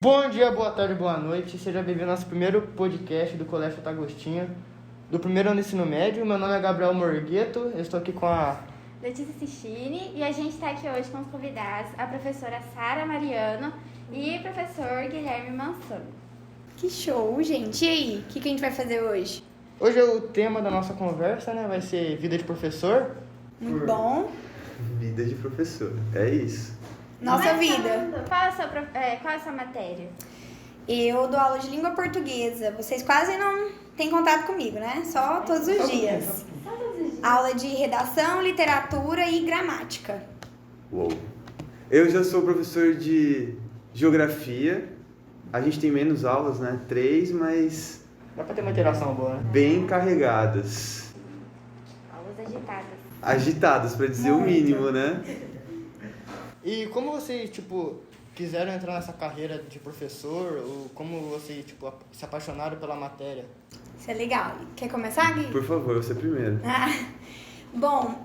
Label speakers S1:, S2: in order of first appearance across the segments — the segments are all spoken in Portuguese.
S1: Bom dia, boa tarde, boa noite. Seja bem-vindo ao nosso primeiro podcast do Colégio Santo Agostinho, do primeiro ano do ensino médio. Meu nome é Gabriel Morgueto, eu estou aqui com a
S2: Letícia Cistine e a gente está aqui hoje com os convidados, a professora Sara Mariano e o professor Guilherme Mansano.
S3: Que show, gente! E aí, o que a gente vai fazer hoje?
S1: Hoje o tema da nossa conversa, vai ser vida de professor.
S3: Muito bom.
S4: Vida de professor, é isso.
S3: Nossa vida.
S2: Qual é a sua matéria?
S3: Eu dou aula de língua portuguesa. Vocês quase não têm contato comigo, né? Só todos os dias. Aula de redação, literatura e gramática.
S4: Uou. Eu já sou professor de geografia. A gente tem menos aulas, 3, mas
S1: Dá pra ter uma interação boa,
S4: bem carregadas.
S2: Aulas agitadas.
S4: Agitadas, pra dizer o mínimo, né?
S1: E como vocês, quiseram entrar nessa carreira de professor, ou como vocês, se apaixonaram pela matéria?
S3: Isso é legal. Quer começar, Gui?
S4: Por favor, você primeiro.
S3: Bom,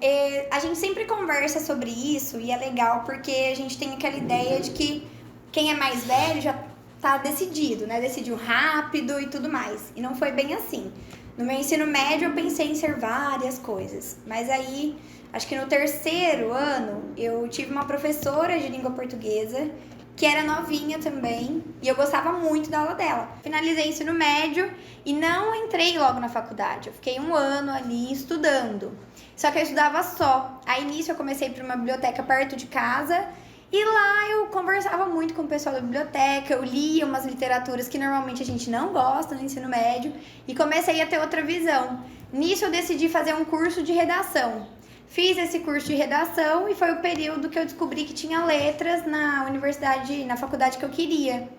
S3: a gente sempre conversa sobre isso e é legal porque a gente tem aquela ideia de que quem é mais velho já tá decidido, né? Decidiu rápido e tudo mais. E não foi bem assim. No meu ensino médio eu pensei em ser várias coisas, mas aí, acho que no terceiro ano, eu tive uma professora de língua portuguesa que era novinha também, e eu gostava muito da aula dela. Finalizei o ensino médio e não entrei logo na faculdade. Eu fiquei um ano ali estudando. Só que eu estudava só. Aí, nisso, eu comecei para uma biblioteca perto de casa, e lá eu conversava muito com o pessoal da biblioteca, eu lia umas literaturas que normalmente a gente não gosta no ensino médio, e comecei a ter outra visão. Nisso, eu decidi fazer um curso de redação. Fiz esse curso de redação e foi o período que eu descobri que tinha letras na universidade, na faculdade que eu queria.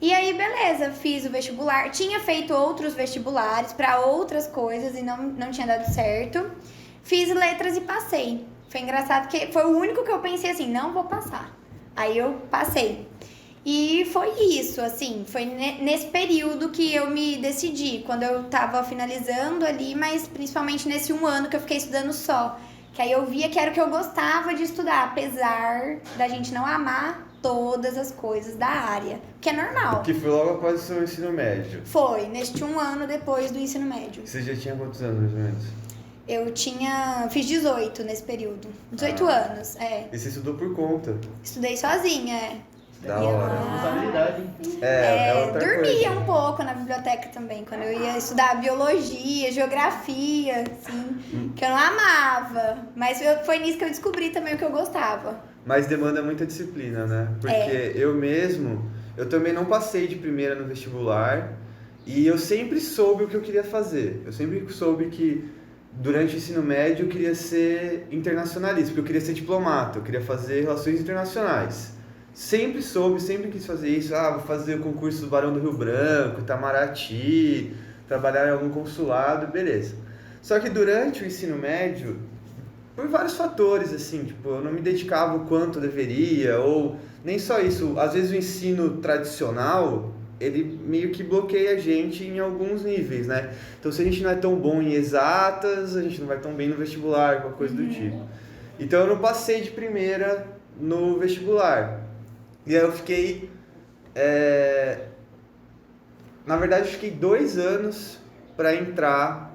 S3: E aí, beleza, fiz o vestibular. Tinha feito outros vestibulares para outras coisas e não tinha dado certo. Fiz letras e passei. Foi engraçado porque foi o único que eu pensei assim, não vou passar. Aí eu passei. E foi isso, assim, foi nesse período que eu me decidi, quando eu tava finalizando ali, mas principalmente nesse um ano que eu fiquei estudando só. Que aí eu via que era o que eu gostava de estudar, apesar da gente não amar todas as coisas da área, que é normal.
S4: Que foi logo após o seu ensino médio.
S3: Foi, neste um ano depois do ensino médio.
S4: Você já tinha quantos anos, mais ou menos?
S3: Fiz 18 nesse período, 18 anos,
S4: E você estudou por conta?
S3: Estudei sozinha,
S4: Da hora.
S1: Responsabilidade.
S4: Outra
S3: dormia
S4: coisa.
S3: um pouco na biblioteca também, quando eu ia estudar biologia, geografia, assim, que eu não amava. Mas foi nisso que eu descobri também o que eu gostava.
S4: Mas demanda muita disciplina, né? Porque eu também não passei de primeira no vestibular e eu sempre soube o que eu queria fazer. Eu sempre soube que durante o ensino médio eu queria ser internacionalista, porque eu queria ser diplomata, eu queria fazer relações internacionais. Sempre soube, sempre quis fazer isso. Vou fazer o concurso do Barão do Rio Branco, Itamaraty, trabalhar em algum consulado, beleza. Só que durante o ensino médio, por vários fatores, assim, eu não me dedicava o quanto eu deveria, ou nem só isso, às vezes o ensino tradicional, ele meio que bloqueia a gente em alguns níveis, né? Então, se a gente não é tão bom em exatas, a gente não vai tão bem no vestibular, qualquer coisa do tipo. Então, eu não passei de primeira no vestibular. E aí eu fiquei... Na verdade, eu fiquei 2 anos para entrar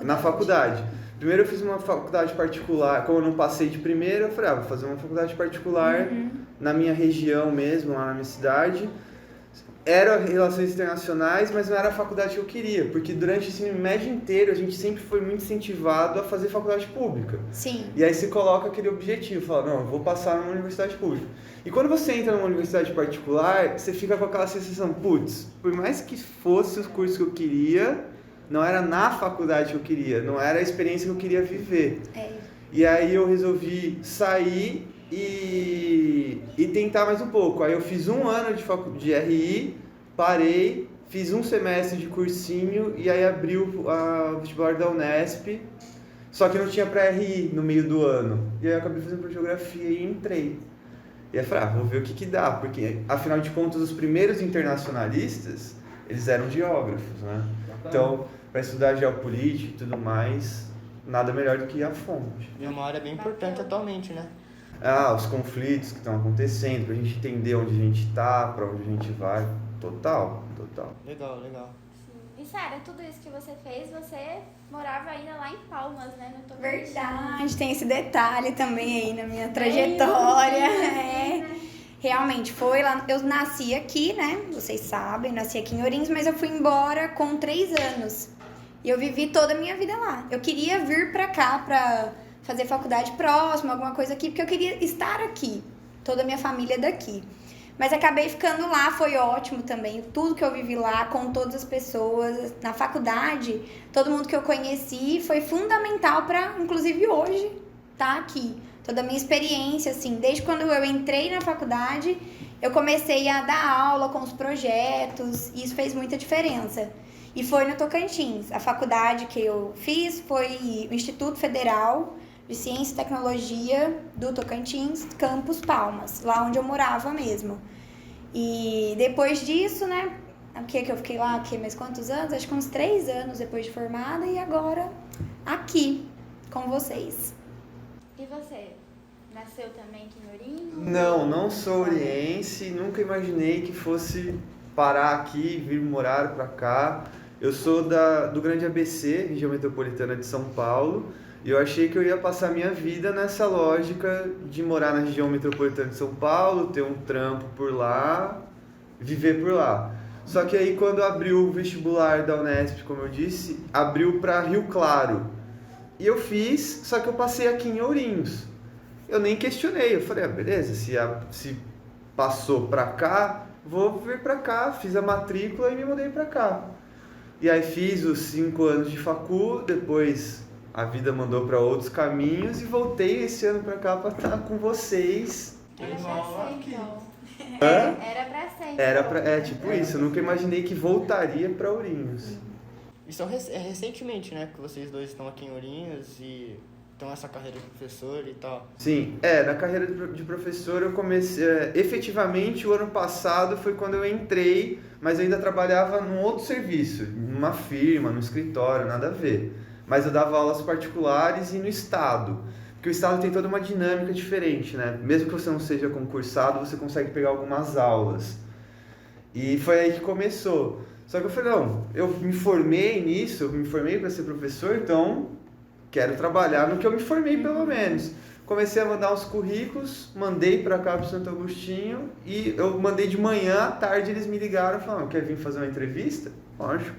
S4: na faculdade. Primeiro eu fiz uma faculdade particular, como eu não passei de primeira, eu falei, vou fazer uma faculdade particular na minha região mesmo, lá na minha cidade. Era Relações Internacionais, mas não era a faculdade que eu queria, porque durante o ensino médio inteiro a gente sempre foi muito incentivado a fazer faculdade pública.
S3: Sim.
S4: E aí você coloca aquele objetivo, fala, não, eu vou passar numa universidade pública. E quando você entra numa universidade particular, você fica com aquela sensação, putz, por mais que fosse os cursos que eu queria, não era na faculdade que eu queria, não era a experiência que eu queria viver. E aí eu resolvi sair e tentar mais um pouco. Aí eu fiz um ano de RI, parei, fiz um semestre de cursinho e aí abriu o vestibular da Unesp, só que não tinha para RI no meio do ano. E aí eu acabei fazendo por geografia e entrei. E aí eu falei, vou ver o que dá, porque afinal de contas os primeiros internacionalistas, eles eram geógrafos, né? Então, para estudar geopolítica e tudo mais, nada melhor do que a fonte.
S1: E é uma área bem importante atualmente, né?
S4: os conflitos que estão acontecendo, pra gente entender onde a gente tá, pra onde a gente vai. Total.
S1: Legal, legal.
S2: E Sara, tudo isso que você fez, você morava ainda lá em Palmas, né? No Tocantins.
S3: Verdade, tem esse detalhe também aí na minha trajetória. Realmente, foi lá. Eu nasci aqui, né? Vocês sabem, nasci aqui em Ourinhos, mas eu fui embora com 3 anos. E eu vivi toda a minha vida lá. Eu queria vir pra cá pra fazer faculdade próxima, alguma coisa aqui, porque eu queria estar aqui. Toda a minha família é daqui. Mas acabei ficando lá, foi ótimo também. Tudo que eu vivi lá, com todas as pessoas, na faculdade, todo mundo que eu conheci, foi fundamental para, inclusive hoje, estar aqui. Toda a minha experiência, assim, desde quando eu entrei na faculdade, eu comecei a dar aula com os projetos, e isso fez muita diferença. E foi no Tocantins. A faculdade que eu fiz foi o Instituto Federal de Ciência e Tecnologia do Tocantins, Campus Palmas, lá onde eu morava mesmo. E depois disso, né, que eu fiquei lá, mais quantos anos? Acho que uns 3 anos depois de formada, e agora aqui com vocês.
S2: E você? Nasceu também aqui em Ourinhos?
S4: Não sou oriense, nunca imaginei que fosse parar aqui, vir morar pra cá. Eu sou do Grande ABC, região metropolitana de São Paulo, e eu achei que eu ia passar minha vida nessa lógica de morar na região metropolitana de São Paulo, ter um trampo por lá, viver por lá. Só que aí quando abriu o vestibular da Unesp, como eu disse, abriu para Rio Claro. E eu fiz, só que eu passei aqui em Ourinhos. Eu nem questionei, eu falei, beleza, se passou para cá, vou vir para cá, fiz a matrícula e me mudei para cá. E aí fiz os 5 anos de facul, depois a vida mandou para outros caminhos e voltei esse ano para cá para estar com vocês.
S2: Era pra ser, então.
S4: Hã?
S2: Era pra ser.
S4: É tipo isso, eu nunca imaginei que voltaria para Ourinhos.
S1: Isso é recentemente, né, que vocês dois estão aqui em Ourinhos e estão nessa carreira de professor e tal.
S4: Sim, na carreira de professor eu comecei, efetivamente o ano passado foi quando eu entrei, mas eu ainda trabalhava num outro serviço, numa firma, num escritório, nada a ver. Mas eu dava aulas particulares e no estado, porque o estado tem toda uma dinâmica diferente, né? Mesmo que você não seja concursado, você consegue pegar algumas aulas. E foi aí que começou. Só que eu falei, não, eu me formei nisso, eu me formei para ser professor, então quero trabalhar no que eu me formei pelo menos. Comecei a mandar uns currículos, mandei para cá para Santo Agostinho e eu mandei de manhã, à tarde eles me ligaram e falaram, quer vir fazer uma entrevista? Lógico.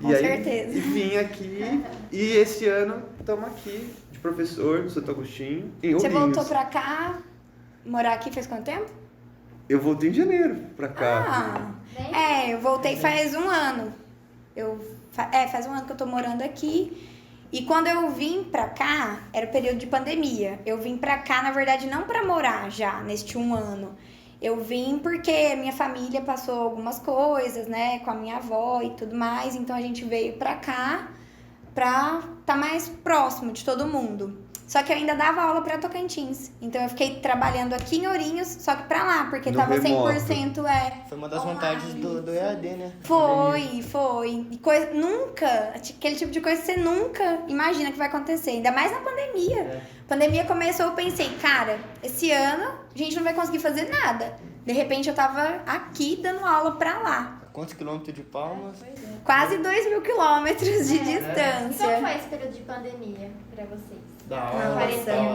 S3: Com certeza.
S4: E vim aqui e esse ano estamos aqui de professor do Santo Agostinho em Ourinhos.
S3: Você voltou pra cá, morar aqui faz quanto tempo?
S4: Eu voltei em janeiro pra cá.
S3: Eu voltei faz 1 ano. Faz 1 ano que eu tô morando aqui. E quando eu vim pra cá, era o período de pandemia. Eu vim pra cá, na verdade, não pra morar já, neste 1 ano. Eu vim porque a minha família passou algumas coisas, né, com a minha avó e tudo mais. Então a gente veio pra cá pra estar mais próximo de todo mundo. Só que eu ainda dava aula pra Tocantins. Então eu fiquei trabalhando aqui em Ourinhos, só que pra lá, porque
S4: No
S3: tava
S4: remoto.
S3: 100%
S1: Foi uma das vantagens do EAD, né?
S3: Foi. E aquele tipo de coisa que você nunca imagina que vai acontecer, ainda mais na pandemia. Pandemia começou, eu pensei, cara, esse ano a gente não vai conseguir fazer nada. De repente eu tava aqui dando aula pra lá.
S1: Quantos quilômetros de Palmas?
S3: Quase 2.000 quilômetros de distância.
S2: Como foi esse período de pandemia pra vocês?
S1: Da aula,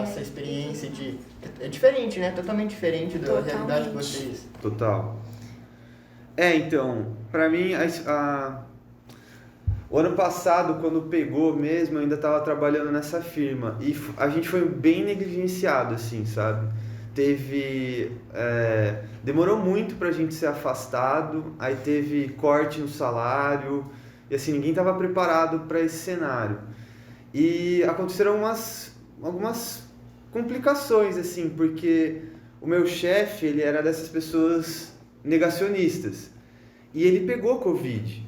S1: essa experiência de... É diferente, né? Totalmente diferente da realidade de vocês.
S4: Total. Então, pra mim, o ano passado, quando pegou mesmo, eu ainda estava trabalhando nessa firma. E a gente foi bem negligenciado, assim, sabe? Demorou muito pra gente ser afastado, aí teve corte no salário, e assim, ninguém estava preparado para esse cenário. E aconteceram algumas complicações, assim, porque o meu chefe, ele era dessas pessoas negacionistas. E ele pegou Covid.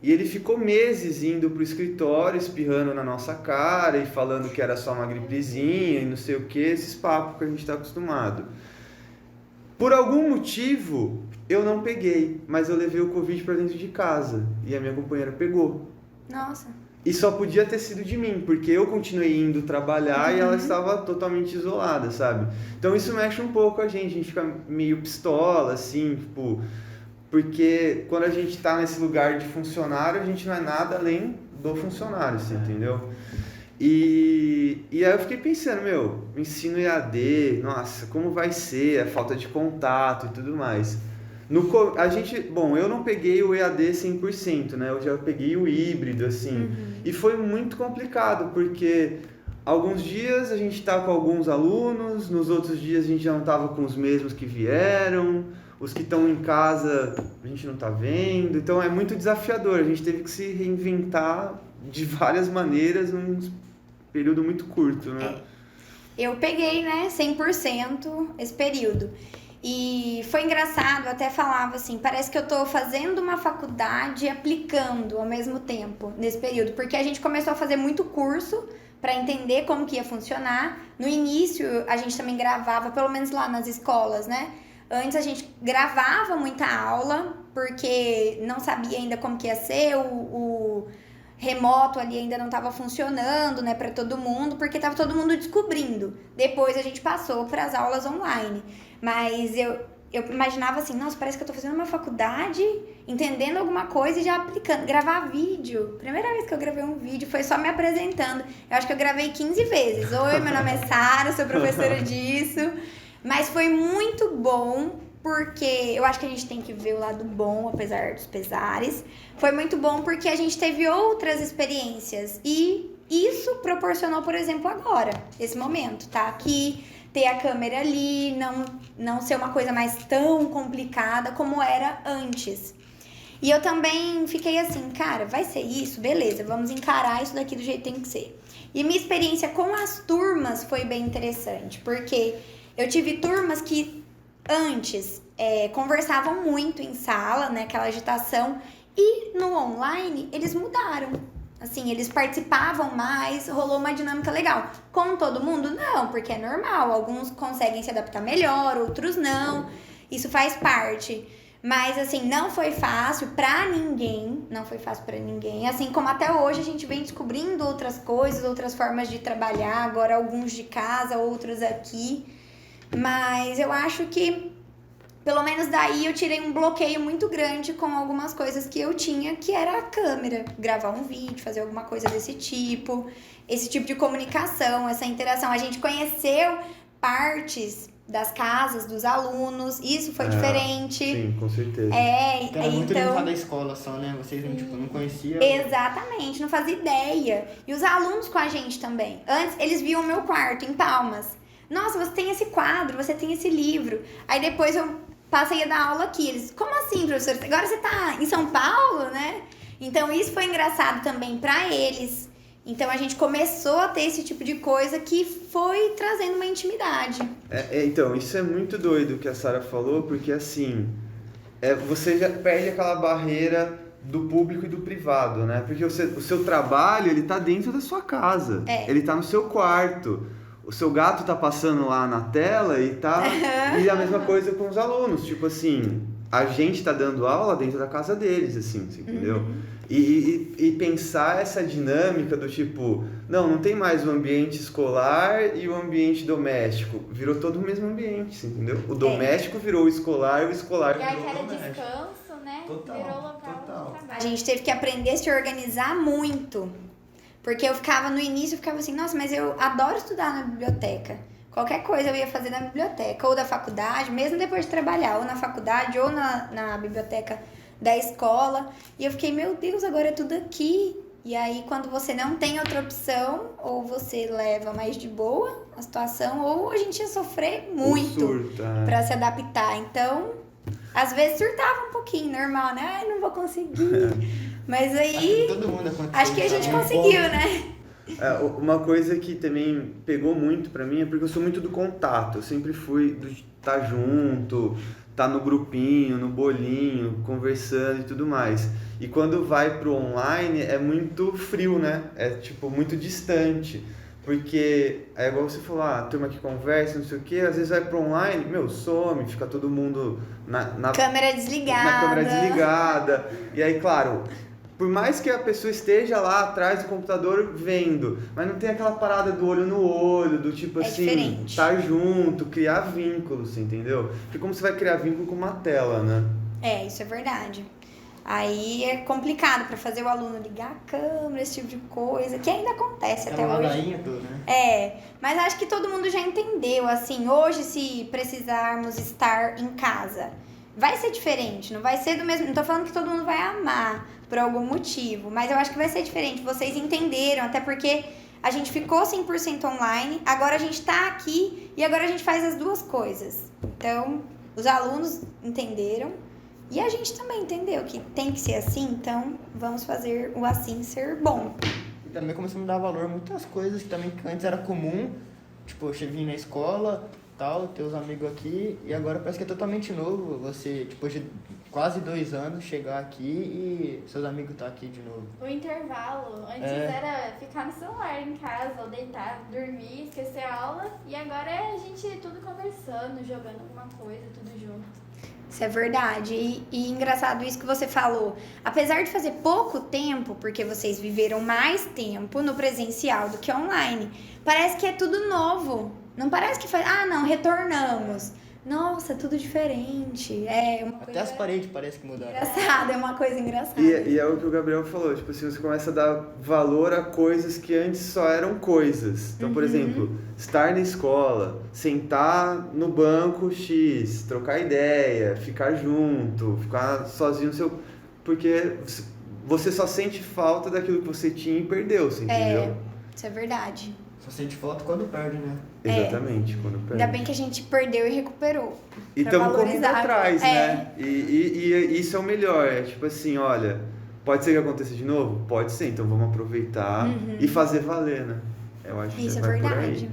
S4: E ele ficou meses indo pro escritório, espirrando na nossa cara e falando que era só uma gripezinha e não sei o que, esses papos que a gente está acostumado. Por algum motivo, eu não peguei, mas eu levei o Covid para dentro de casa e a minha companheira pegou.
S3: Nossa.
S4: E só podia ter sido de mim, porque eu continuei indo trabalhar e ela estava totalmente isolada, sabe? Então isso mexe um pouco a gente fica meio pistola, assim, tipo... Porque quando a gente tá nesse lugar de funcionário, a gente não é nada além do funcionário, assim, entendeu? E aí eu fiquei pensando, ensino EAD, nossa, como vai ser a falta de contato e tudo mais. Eu não peguei o EAD 100%, né? Eu já peguei o híbrido, assim. E foi muito complicado, porque alguns dias a gente tá com alguns alunos, nos outros dias a gente já não tava com os mesmos que vieram, os que estão em casa a gente não tá vendo. Então é muito desafiador, a gente teve que se reinventar de várias maneiras num período muito curto, né?
S3: Eu peguei, né, 100% esse período. E foi engraçado, eu até falava assim, parece que eu tô fazendo uma faculdade e aplicando ao mesmo tempo nesse período, porque a gente começou a fazer muito curso para entender como que ia funcionar. No início, a gente também gravava, pelo menos lá nas escolas, né? Antes a gente gravava muita aula, porque não sabia ainda como que ia ser, o remoto ali ainda não estava funcionando, né, para todo mundo, porque estava todo mundo descobrindo. Depois a gente passou para as aulas online. Mas eu imaginava assim, nossa, parece que eu tô fazendo uma faculdade, entendendo alguma coisa e já aplicando. Gravar vídeo. Primeira vez que eu gravei um vídeo foi só me apresentando. Eu acho que eu gravei 15 vezes. Oi, meu nome é Sara, sou professora disso. Mas foi muito bom, porque eu acho que a gente tem que ver o lado bom, apesar dos pesares. Foi muito bom porque a gente teve outras experiências. E isso proporcionou, por exemplo, agora, esse momento, tá? Que ter a câmera ali, não ser uma coisa mais tão complicada como era antes. E eu também fiquei assim, cara, vai ser isso? Beleza, vamos encarar isso daqui do jeito que tem que ser. E minha experiência com as turmas foi bem interessante, porque eu tive turmas que antes conversavam muito em sala, né, aquela agitação, e no online eles mudaram. Assim, eles participavam mais, rolou uma dinâmica legal. Com todo mundo? Não, porque é normal. Alguns conseguem se adaptar melhor, outros não. Isso faz parte. Mas, assim, não foi fácil pra ninguém. Não foi fácil pra ninguém. Assim como até hoje a gente vem descobrindo outras coisas, outras formas de trabalhar. Agora alguns de casa, outros aqui. Mas eu acho que... Pelo menos daí eu tirei um bloqueio muito grande com algumas coisas que eu tinha, que era a câmera, gravar um vídeo, fazer alguma coisa desse tipo, esse tipo de comunicação, essa interação. A gente conheceu partes das casas dos alunos, isso foi diferente.
S4: Sim, com certeza.
S1: Era muito
S3: então
S1: limitado à escola só, né? Vocês não conheciam.
S3: Exatamente, não fazia ideia. E os alunos com a gente também. Antes, eles viam o meu quarto em Palmas. Nossa, você tem esse quadro, você tem esse livro. Aí depois eu passei a dar aula aqui. Eles, como assim, professor? Agora você tá em São Paulo, né? Então isso foi engraçado também pra eles. Então a gente começou a ter esse tipo de coisa que foi trazendo uma intimidade.
S4: Então, isso é muito doido que a Sara falou, porque assim, você já perde aquela barreira do público e do privado, né? Porque o seu trabalho, ele tá dentro da sua casa. Ele tá no seu quarto. O seu gato tá passando lá na tela e tá... E a mesma coisa com os alunos. Tipo assim, a gente tá dando aula dentro da casa deles, assim, você entendeu? E pensar essa dinâmica do tipo... Não tem mais o ambiente escolar e o ambiente doméstico. Virou todo o mesmo ambiente, você entendeu? O doméstico virou o escolar e o escolar virou o
S2: era
S4: doméstico.
S2: descanso, né?
S1: Total,
S2: Virou local
S1: total.
S2: de trabalho.
S3: A gente teve que aprender a se organizar muito. Porque eu ficava, no início, eu ficava assim, nossa, mas eu adoro estudar na biblioteca. Qualquer coisa eu ia fazer na biblioteca, ou da faculdade, mesmo depois de trabalhar, ou na faculdade, ou na biblioteca da escola. E eu fiquei, meu Deus, agora é tudo aqui. E aí, quando você não tem outra opção, ou você leva mais de boa a situação, ou a gente ia sofrer muito pra se adaptar. Então, às vezes surtava um pouquinho, normal, né? Ai, não vou conseguir. Mas aí,
S1: Todo mundo aconteceu.
S3: acho que a gente conseguiu, né?
S4: Uma coisa que também pegou muito pra mim é porque eu sou muito do contato. Eu sempre fui do estar junto, estar no grupinho, no bolinho, conversando e tudo mais. E quando vai pro online é muito frio, né? É tipo muito distante. Porque é igual você falou, a turma que conversa, não sei o quê, às vezes vai pro online, some, fica todo mundo na
S3: Câmera desligada.
S4: câmera desligada. E aí, claro, por mais que a pessoa esteja lá atrás do computador vendo, mas não tem aquela parada do olho no olho, do tipo assim,
S3: diferente.
S4: estar junto, criar vínculos, entendeu? Porque como você vai criar vínculo com uma tela, né?
S3: Isso é verdade. Aí é complicado para fazer o aluno ligar a câmera, esse tipo de coisa, que ainda acontece até hoje.
S1: Ladainha toda, né?
S3: Mas acho que todo mundo já entendeu, assim, hoje se precisarmos estar em casa, vai ser diferente, não vai ser do mesmo, não tô falando que todo mundo vai amar por algum motivo, mas eu acho que vai ser diferente, vocês entenderam, até porque a gente ficou 100% online, agora a gente tá aqui e agora a gente faz as duas coisas. Então, os alunos entenderam. E a gente também entendeu que tem que ser assim, então vamos fazer o assim ser bom.
S1: E também começamos a dar valor a muitas coisas que também antes era comum. Tipo, você vir na escola, tal, ter os amigos aqui, e agora parece que é totalmente novo. Você, depois de quase 2 anos, chegar aqui e seus amigos estão aqui de novo.
S2: O intervalo, antes era ficar no celular em casa, ou deitar, dormir, esquecer a aula, e agora é a gente tudo conversando, jogando alguma coisa, tudo junto.
S3: Isso é verdade. E engraçado isso que você falou. Apesar de fazer pouco tempo, porque vocês viveram mais tempo no presencial do que online, parece que é tudo novo. Não parece que retornamos. Nossa, tudo diferente. É uma coisa...
S1: Até as paredes parece que mudaram.
S3: Engraçado, é uma coisa engraçada.
S4: E é o que o Gabriel falou, tipo assim, você começa a dar valor a coisas que antes só eram coisas. Então, por exemplo, estar na escola, sentar no banco X, trocar ideia, ficar junto, ficar sozinho no seu... Porque você só sente falta daquilo que você tinha e perdeu, você entendeu?
S3: Isso é verdade.
S1: Só sente falta quando perde, né?
S4: Exatamente, quando perde.
S3: Ainda bem que a gente perdeu e recuperou.
S4: E
S3: pra
S4: estamos correndo
S3: valorizar.
S4: atrás, né? E isso é o melhor. É tipo assim, olha, pode ser que aconteça de novo? Pode ser, então vamos aproveitar e fazer valer, né? Eu acho que
S3: Isso é
S4: vai por
S3: verdade.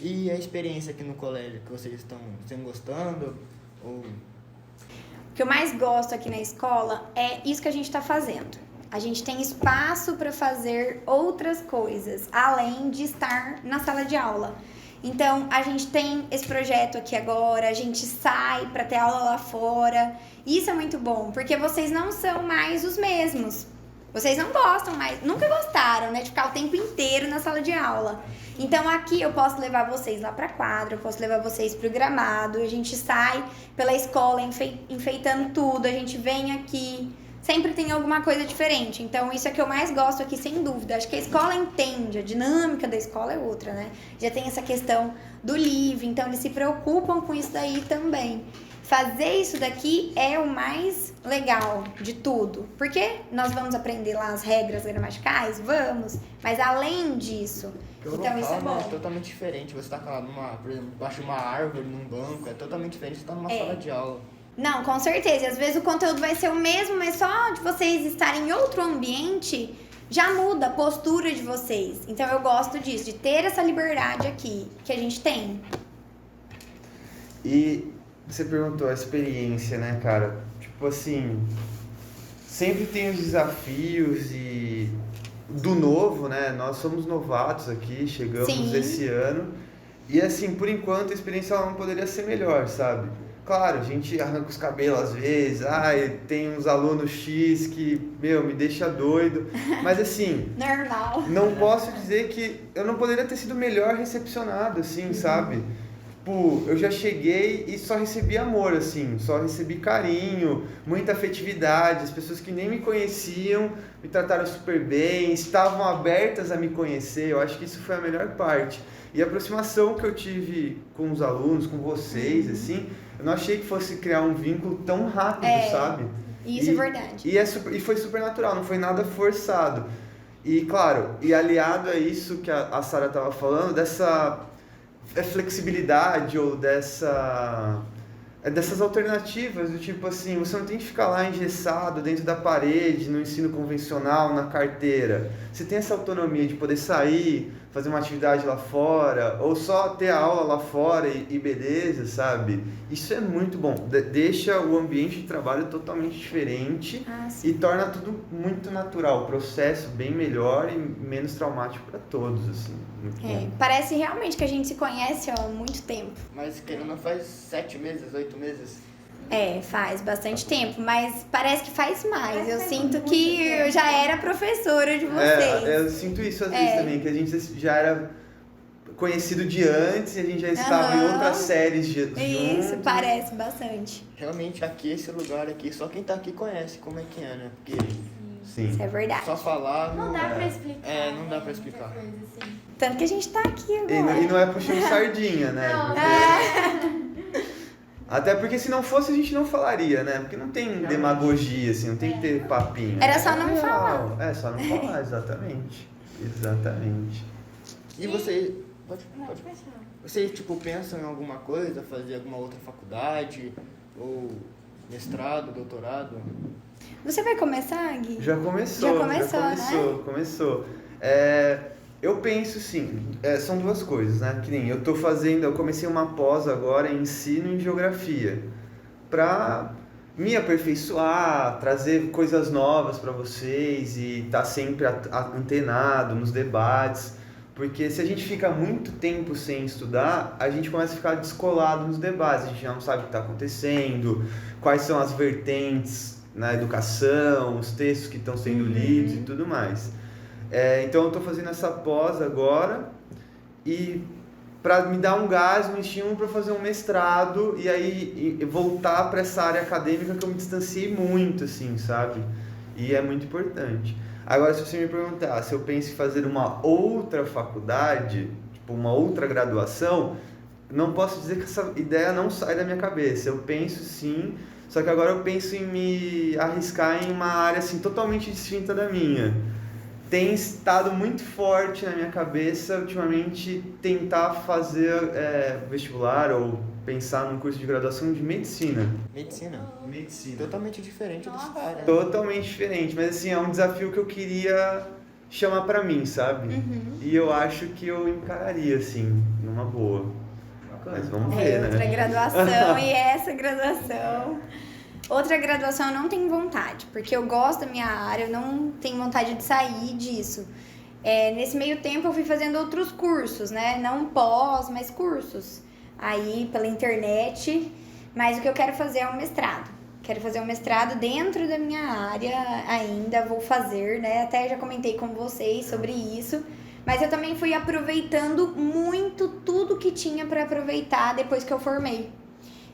S4: aí.
S1: E a experiência aqui no colégio, que vocês estão gostando? Ou...
S3: O que eu mais gosto aqui na escola é isso que a gente está fazendo. A gente tem espaço para fazer outras coisas, além de estar na sala de aula. Então, a gente tem esse projeto aqui agora, a gente sai para ter aula lá fora. Isso é muito bom, porque vocês não são mais os mesmos. Vocês não gostam mais, nunca gostaram, né, de ficar o tempo inteiro na sala de aula. Então, aqui eu posso levar vocês lá pra quadra, eu posso levar vocês pro gramado, a gente sai pela escola enfeitando tudo, a gente vem aqui... Sempre tem alguma coisa diferente. Então, isso é que eu mais gosto aqui, sem dúvida. Acho que a escola entende, a dinâmica da escola é outra, né? Já tem essa questão do livre, então eles se preocupam com isso daí também. Fazer isso daqui é o mais legal de tudo. Porque nós vamos aprender lá as regras gramaticais? Vamos. Mas além disso, então isso é bom.
S1: É totalmente diferente. Você tá por exemplo, embaixo de uma árvore, num banco, é totalmente diferente. Você tá numa sala de aula.
S3: Não, com certeza. E às vezes o conteúdo vai ser o mesmo, mas só de vocês estarem em outro ambiente já muda a postura de vocês. Então eu gosto disso, de ter essa liberdade aqui que a gente tem.
S4: E você perguntou a experiência, né, cara? Tipo assim, sempre tem os desafios e do novo, né? Nós somos novatos aqui, chegamos esse ano. E assim, por enquanto a experiência ela não poderia ser melhor, sabe? Claro, a gente arranca os cabelos às vezes, tem uns alunos X que, me deixa doido, mas assim...
S3: Normal.
S4: Não posso dizer que eu não poderia ter sido melhor recepcionado, assim, sabe? Tipo, eu já cheguei e só recebi amor, assim, só recebi carinho, muita afetividade, as pessoas que nem me conheciam me trataram super bem, estavam abertas a me conhecer, eu acho que isso foi a melhor parte. E a aproximação que eu tive com os alunos, com vocês, assim... Eu não achei que fosse criar um vínculo tão rápido, sabe?
S3: Isso é verdade.
S4: E foi super natural, não foi nada forçado. E claro, e aliado a isso que a Sara estava falando, dessa flexibilidade ou dessas alternativas, do tipo assim, você não tem que ficar lá engessado dentro da parede, no ensino convencional, na carteira. Você tem essa autonomia de poder sair, fazer uma atividade lá fora, ou só ter a aula lá fora e beleza, sabe? Isso é muito bom. Deixa o ambiente de trabalho totalmente diferente e torna tudo muito natural. O processo bem melhor e menos traumático para todos, assim. Muito bom.
S3: Parece realmente que a gente se conhece há muito tempo.
S1: Mas querendo não faz 7 meses, 8 meses.
S3: Faz bastante tempo, mas parece que faz mais.
S2: Parece
S3: Eu
S2: que faz
S3: sinto
S2: muito
S3: que
S2: tempo.
S3: eu já era professora de vocês.
S4: Eu sinto isso às vezes também, que a gente já era conhecido de antes e a gente já estava em outras séries juntos.
S3: Isso, parece bastante.
S1: Realmente, aqui, esse lugar aqui, só quem tá aqui conhece como é que é, né? Porque
S4: Sim.
S3: Isso é verdade.
S1: só falar
S2: Não dá pra explicar.
S1: não dá
S2: né,
S1: pra explicar.
S2: muita coisa, assim.
S3: Tanto que a gente tá aqui
S4: E
S3: agora.
S4: não é puxando sardinha, né?
S2: Não,
S4: Porque- Até porque se não fosse a gente não falaria, né? Porque não tem demagogia, assim, não tem que ter papinho.
S3: Era só não
S4: real.
S3: falar.
S4: Só não falar, exatamente. Exatamente.
S1: E você... Pode
S2: Pode falar.
S1: Você, tipo, pensa em alguma coisa, fazer alguma outra faculdade, ou mestrado, doutorado?
S3: Você vai começar, Gui?
S4: Já começou, começou. Eu penso sim, são duas coisas, né? Que nem eu comecei uma pós agora em ensino em geografia, pra me aperfeiçoar, trazer coisas novas para vocês e estar sempre antenado nos debates. Porque se a gente fica muito tempo sem estudar, a gente começa a ficar descolado nos debates, a gente já não sabe o que está acontecendo, quais são as vertentes na educação, os textos que estão sendo lidos e tudo mais. Então eu estou fazendo essa pós agora e para me dar um gás, um estímulo para fazer um mestrado e aí voltar para essa área acadêmica que eu me distanciei muito, assim, sabe? E é muito importante. Agora, se você me perguntar se eu penso em fazer uma outra faculdade, tipo uma outra graduação, não posso dizer que essa ideia não sai da minha cabeça. Eu penso sim, só que agora eu penso em me arriscar em uma área assim, totalmente distinta da minha. Tem estado muito forte na minha cabeça ultimamente tentar fazer vestibular ou pensar num curso de graduação de medicina.
S1: Medicina.
S5: Medicina.
S1: Totalmente diferente
S2: Nossa.
S1: dessa área.
S4: Totalmente diferente, mas assim, é um desafio que eu queria chamar pra mim, sabe? E eu acho que eu encararia, assim, numa boa. Mas vamos ver,
S3: Outra
S4: né?
S3: graduação e essa graduação. Outra graduação eu não tenho vontade, porque eu gosto da minha área, eu não tenho vontade de sair disso. Nesse meio tempo eu fui fazendo outros cursos, né? Não pós, mas cursos. Aí pela internet, mas o que eu quero fazer é um mestrado. Quero fazer um mestrado dentro da minha área ainda, vou fazer, né? Até já comentei com vocês sobre isso. Mas eu também fui aproveitando muito tudo que tinha para aproveitar depois que eu formei.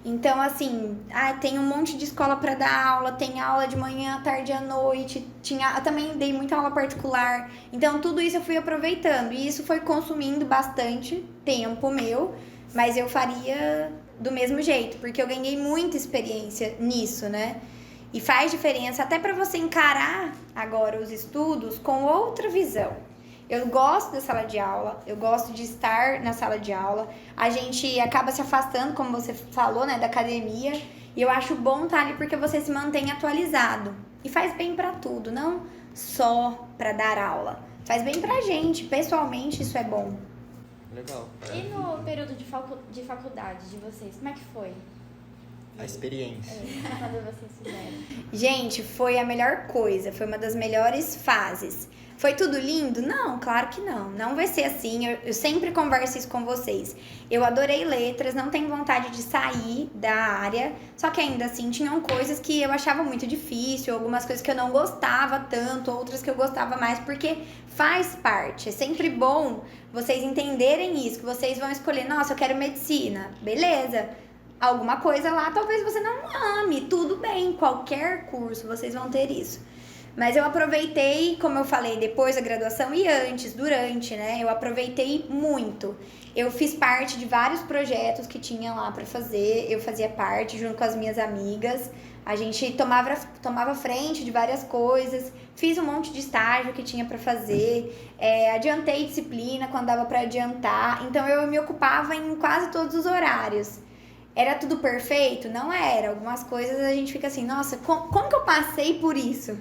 S3: Então, assim, tem um monte de escola para dar aula, tem aula de manhã, tarde e à noite, eu também dei muita aula particular. Então, tudo isso eu fui aproveitando e isso foi consumindo bastante tempo meu, mas eu faria do mesmo jeito, porque eu ganhei muita experiência nisso, né? E faz diferença até para você encarar agora os estudos com outra visão. Eu gosto da sala de aula, eu gosto de estar na sala de aula. A gente acaba se afastando, como você falou, né, da academia. E eu acho bom estar ali porque você se mantém atualizado. E faz bem pra tudo, não só pra dar aula. Faz bem pra gente, pessoalmente isso é bom.
S1: Legal.
S2: E no período de faculdade de vocês, como é que foi?
S1: A experiência.
S2: Quando vocês fizeram?
S3: Gente, foi a melhor coisa, foi uma das melhores fases. Foi tudo lindo? Não, claro que não. Não vai ser assim. Eu sempre converso isso com vocês. Eu adorei letras, não tenho vontade de sair da área. Só que ainda assim, tinham coisas que eu achava muito difícil, algumas coisas que eu não gostava tanto, outras que eu gostava mais, porque faz parte. É sempre bom vocês entenderem isso, que vocês vão escolher, nossa, eu quero medicina. Beleza. Alguma coisa lá, talvez você não ame. Tudo bem, qualquer curso vocês vão ter isso. Mas eu aproveitei, como eu falei, depois da graduação e antes, durante, né? Eu aproveitei muito. Eu fiz parte de vários projetos que tinha lá pra fazer. Eu fazia parte junto com as minhas amigas. A gente tomava frente de várias coisas. Fiz um monte de estágio que tinha pra fazer. Adiantei disciplina quando dava pra adiantar. Então eu me ocupava em quase todos os horários. Era tudo perfeito? Não era. Algumas coisas a gente fica assim, nossa, como que eu passei por isso?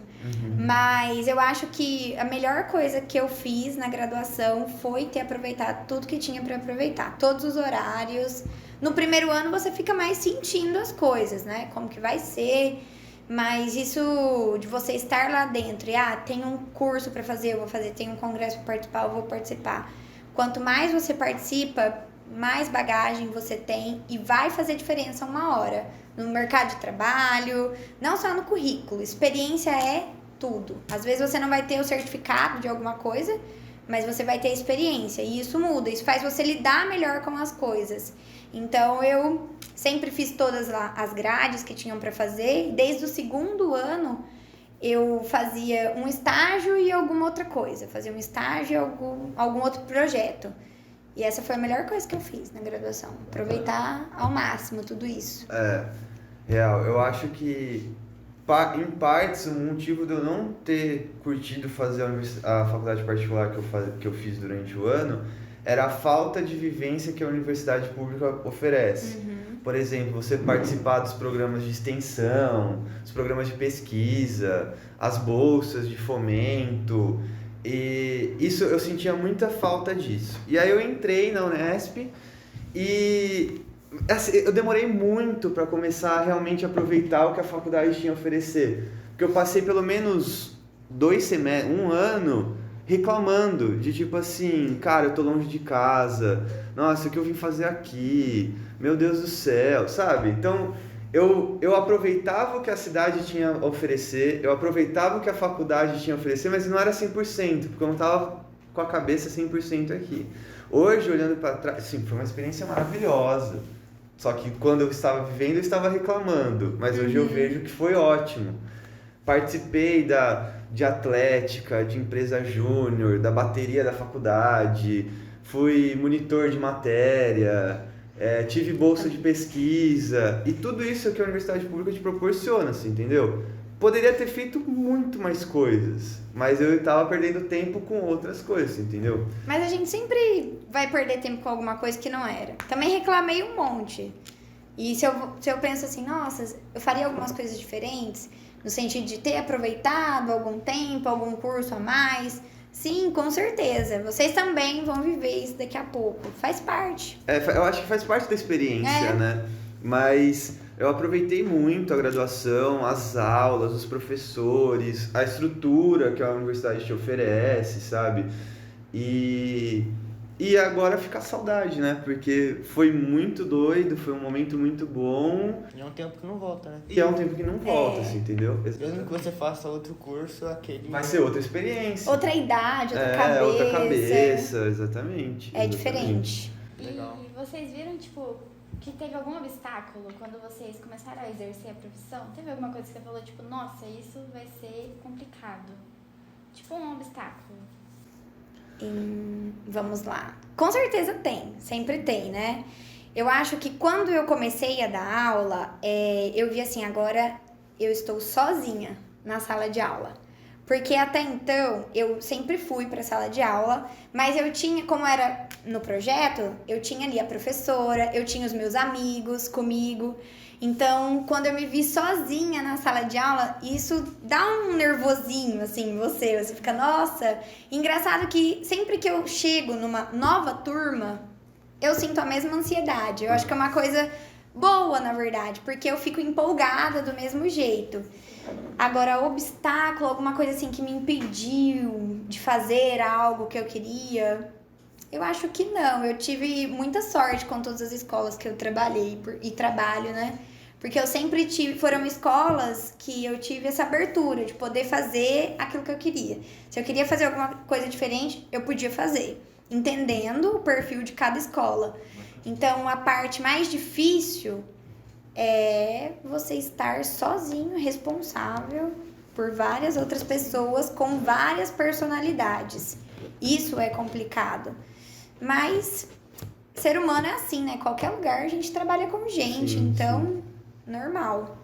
S3: Mas eu acho que a melhor coisa que eu fiz na graduação foi ter aproveitado tudo que tinha para aproveitar. Todos os horários. No primeiro ano você fica mais sentindo as coisas, né? Como que vai ser. Mas isso de você estar lá dentro e, tem um curso para fazer, eu vou fazer. Tem um congresso para participar, eu vou participar. Quanto mais você participa, mais bagagem você tem e vai fazer diferença uma hora no mercado de trabalho, não só no currículo. Experiência é tudo. Às vezes você não vai ter o certificado de alguma coisa, mas você vai ter experiência e isso muda, isso faz você lidar melhor com as coisas. Então eu sempre fiz todas as grades que tinham para fazer e desde o segundo ano eu fazia um estágio e alguma outra coisa, fazia um estágio e algum outro projeto. E essa foi a melhor coisa que eu fiz na graduação, aproveitar ao máximo tudo isso.
S4: Real, eu acho que em partes, o motivo de eu não ter curtido fazer a faculdade particular que eu fiz durante o ano era a falta de vivência que a universidade pública oferece. Por exemplo, você participar dos programas de extensão, dos programas de pesquisa, as bolsas de fomento, e isso eu sentia muita falta disso. E aí eu entrei na Unesp e assim, eu demorei muito para começar a realmente aproveitar o que a faculdade tinha a oferecer. Porque eu passei pelo menos 2 semestres, 1 ano, reclamando de tipo assim, cara, eu tô longe de casa, nossa, o que eu vim fazer aqui? Meu Deus do céu, sabe? Então, eu aproveitava o que a cidade tinha a oferecer, eu aproveitava o que a faculdade tinha a oferecer, mas não era 100%, porque eu não tava com a cabeça 100% aqui. Hoje, olhando para trás, sim, foi uma experiência maravilhosa. Só que quando eu estava vivendo, eu estava reclamando, mas hoje eu vejo que foi ótimo. Participei de atlética, de empresa júnior, da bateria da faculdade, fui monitor de matéria, tive bolsa de pesquisa, e tudo isso que a universidade pública te proporciona, assim, entendeu? Poderia ter feito muito mais coisas, mas eu estava perdendo tempo com outras coisas, entendeu?
S3: Mas a gente sempre vai perder tempo com alguma coisa que não era. Também reclamei um monte. E se eu penso assim, nossa, eu faria algumas coisas diferentes, no sentido de ter aproveitado algum tempo, algum curso a mais. Sim, com certeza. Vocês também vão viver isso daqui a pouco. Faz parte.
S4: Eu acho que faz parte da experiência, né? Mas eu aproveitei muito a graduação, as aulas, os professores, a estrutura que a universidade te oferece, sabe? E agora fica a saudade, né? Porque foi muito doido, foi um momento muito bom.
S1: E é um tempo que não volta, né?
S4: E é um tempo que não volta, assim, entendeu?
S1: Mesmo que você faça outro curso, aquele...
S4: Vai ser outra experiência.
S3: Outra idade, outra cabeça.
S4: Outra cabeça, exatamente.
S3: É diferente.
S1: Legal.
S2: E vocês viram, tipo, que teve algum obstáculo quando vocês começaram a exercer a profissão? Teve alguma coisa que você falou, tipo, nossa, isso vai ser complicado? Tipo um obstáculo.
S3: Vamos lá. Com certeza tem, sempre tem, né? Eu acho que quando eu comecei a dar aula, eu vi assim, agora eu estou sozinha na sala de aula. Porque até então, eu sempre fui para a sala de aula, mas eu tinha, como era no projeto, eu tinha ali a professora, eu tinha os meus amigos comigo. Então, quando eu me vi sozinha na sala de aula, isso dá um nervosinho, assim, em você. Você fica, nossa... Engraçado que sempre que eu chego numa nova turma, eu sinto a mesma ansiedade. Eu acho que é uma coisa boa, na verdade, porque eu fico empolgada do mesmo jeito. Agora, obstáculo, alguma coisa assim que me impediu de fazer algo que eu queria... Eu acho que não. Eu tive muita sorte com todas as escolas que eu trabalhei e trabalho, né? Porque eu sempre foram escolas que eu tive essa abertura de poder fazer aquilo que eu queria. Se eu queria fazer alguma coisa diferente, eu podia fazer, entendendo o perfil de cada escola. Então, a parte mais difícil é você estar sozinho, responsável por várias outras pessoas com várias personalidades. Isso é complicado. Mas ser humano é assim, né? Qualquer lugar a gente trabalha com gente, então, normal.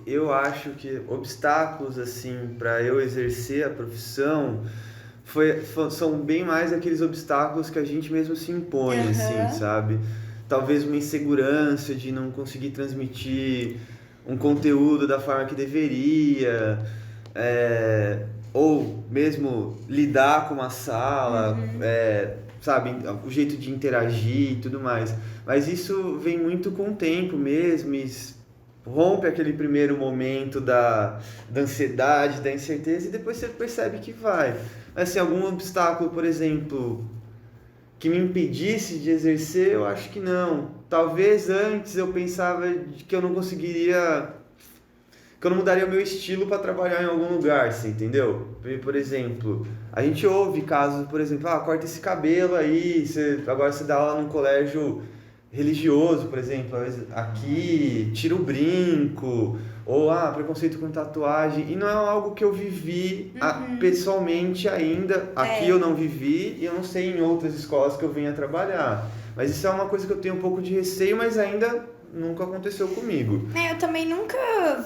S4: Eu acho que obstáculos, assim, para eu exercer a profissão são bem mais aqueles obstáculos que a gente mesmo se impõe, assim, sabe? Talvez uma insegurança de não conseguir transmitir um conteúdo da forma que deveria, ou mesmo lidar com uma sala, sabe, o jeito de interagir e tudo mais. Mas isso vem muito com o tempo mesmo, e rompe aquele primeiro momento da ansiedade, da incerteza, e depois você percebe que vai. Mas assim, algum obstáculo, por exemplo, que me impedisse de exercer, eu acho que não. Talvez antes eu pensava que eu não conseguiria, que eu não mudaria o meu estilo para trabalhar em algum lugar, assim, entendeu? Por exemplo, a gente ouve casos, por exemplo, corta esse cabelo aí, agora você dá aula num colégio religioso, por exemplo, aqui, tira o brinco, ou preconceito com tatuagem, e não é algo que eu vivi pessoalmente ainda, aqui eu não vivi, e eu não sei em outras escolas que eu venha trabalhar, mas isso é uma coisa que eu tenho um pouco de receio, mas ainda nunca aconteceu comigo.
S3: Eu também nunca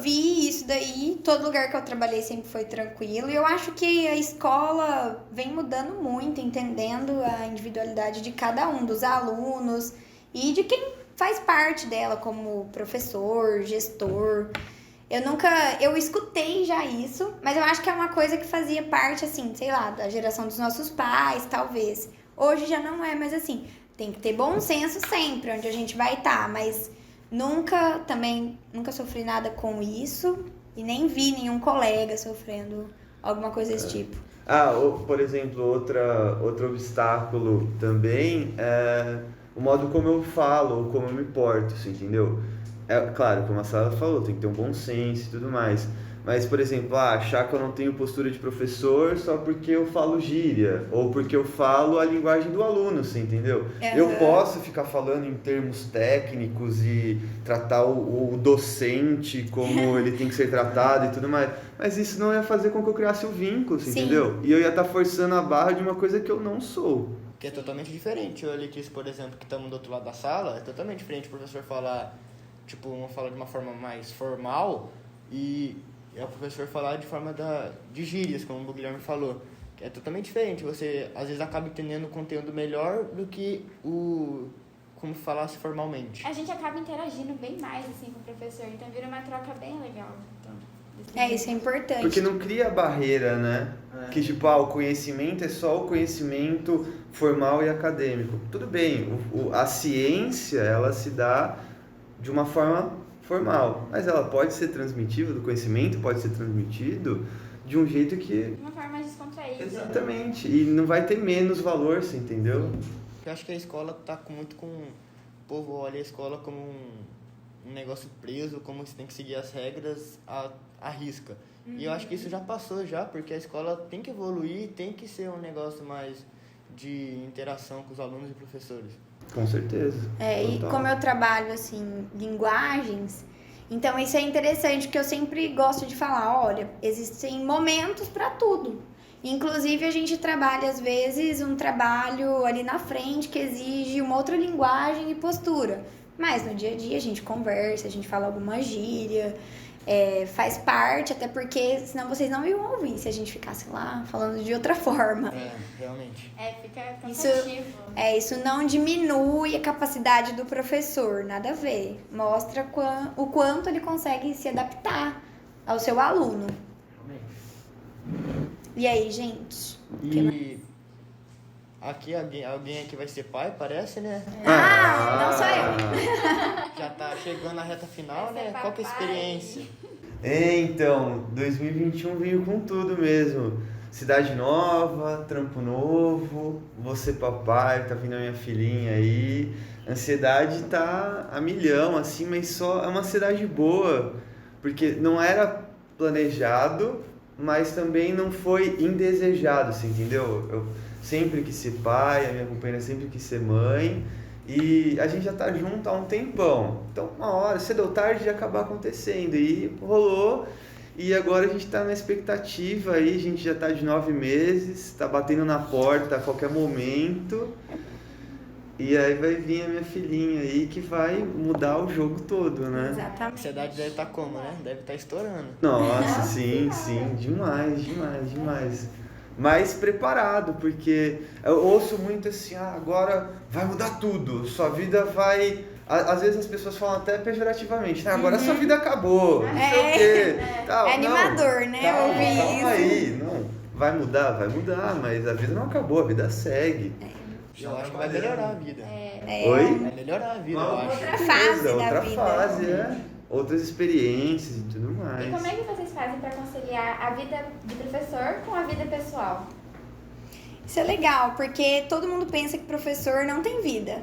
S3: vi isso daí, todo lugar que eu trabalhei sempre foi tranquilo, e eu acho que a escola vem mudando muito, entendendo a individualidade de cada um, dos alunos, e de quem faz parte dela, como professor, gestor. Eu escutei já isso, mas eu acho que é uma coisa que fazia parte, assim, sei lá, da geração dos nossos pais, talvez. Hoje já não é mais assim. Tem que ter bom senso sempre, onde a gente vai estar, mas nunca sofri nada com isso e nem vi nenhum colega sofrendo alguma coisa desse tipo.
S4: Por exemplo, outro obstáculo também é o modo como eu falo, como eu me porto, assim, entendeu? Claro, como a Sara falou, tem que ter um bom senso e tudo mais. Mas, por exemplo, achar que eu não tenho postura de professor só porque eu falo gíria, ou porque eu falo a linguagem do aluno, você entendeu? Eu posso ficar falando em termos técnicos e tratar o docente como ele tem que ser tratado e tudo mais, mas isso não ia fazer com que eu criasse o vínculo, você entendeu? E eu ia estar forçando a barra de uma coisa que eu não sou.
S1: Que é totalmente diferente. O Letícia, por exemplo, que estamos do outro lado da sala, é totalmente diferente o professor falar, fala de uma forma mais formal e o professor falar de forma de gírias, como o Guilherme falou. Que é totalmente diferente. Você, às vezes, acaba entendendo o conteúdo melhor do que como falasse formalmente.
S2: A gente acaba interagindo bem mais, assim, com o professor. Então, vira uma troca bem legal.
S3: Isso é importante.
S4: Porque não cria barreira, né? Que, o conhecimento é só o conhecimento formal e acadêmico. Tudo bem, a ciência, ela se dá de uma forma formal, mas ela pode ser transmitida, do conhecimento pode ser transmitido de um jeito que...
S2: De uma forma descontraída.
S4: Exatamente, e não vai ter menos valor, você entendeu?
S1: Eu acho que a escola tá muito com... O povo olha a escola como um negócio preso, como você tem que seguir as regras à risca. E eu acho que isso já passou já, porque a escola tem que evoluir, tem que ser um negócio mais de interação com os alunos e professores.
S4: Com certeza.
S3: E como eu trabalho, assim, linguagens, então isso é interessante, que eu sempre gosto de falar, olha, existem momentos para tudo. Inclusive, a gente trabalha, às vezes, um trabalho ali na frente que exige uma outra linguagem e postura. Mas no dia a dia a gente conversa, a gente fala alguma gíria, faz parte, até porque senão vocês não iam ouvir se a gente ficasse lá falando de outra forma.
S1: Realmente.
S2: Fica cansativo.
S3: Isso não diminui a capacidade do professor, nada a ver. Mostra o quanto ele consegue se adaptar ao seu aluno.
S1: Realmente.
S3: E aí, gente?
S1: E aqui alguém aqui vai ser pai, parece, né?
S3: Não sou eu.
S1: Já tá chegando na reta final,
S2: Vai ser
S1: né? Qual que é a
S2: papai.
S1: experiência?
S4: Então, 2021 veio com tudo mesmo. Cidade nova, trampo novo, vou ser papai, tá vindo a minha filhinha aí. A ansiedade tá a milhão, assim, mas só é uma ansiedade boa, porque não era planejado, mas também não foi indesejado, assim, entendeu? Eu sempre quis ser pai, a minha companheira sempre quis ser mãe, e a gente já tá junto há um tempão. Então, uma hora, cedo ou tarde, ia acabar acontecendo, e rolou. E agora a gente tá na expectativa aí, a gente já tá de 9 meses, tá batendo na porta a qualquer momento. E aí vai vir a minha filhinha aí que vai mudar o jogo todo, né?
S1: A
S3: Exatamente.
S1: ansiedade deve estar como, né? Deve estar estourando.
S4: Nossa, sim, demais. Mais preparado, porque eu ouço muito assim, agora vai mudar tudo, sua vida vai... Às vezes as pessoas falam até pejorativamente, né? Agora sua vida acabou, não sei o quê. Tal.
S3: É animador, né? Ouvir
S4: Calma
S3: isso.
S4: aí, não. Vai mudar, mas a vida não acabou, a vida segue.
S1: Eu acho que vai melhorar a vida.
S4: Oi?
S1: Vai melhorar a vida, eu acho.
S3: Outra fase da
S4: outra
S3: vida.
S4: fase, outras experiências e tudo
S2: E
S4: mais.
S2: como é que vocês fazem para conciliar a vida de professor com a vida pessoal?
S3: Isso é legal, porque todo mundo pensa que professor não tem vida.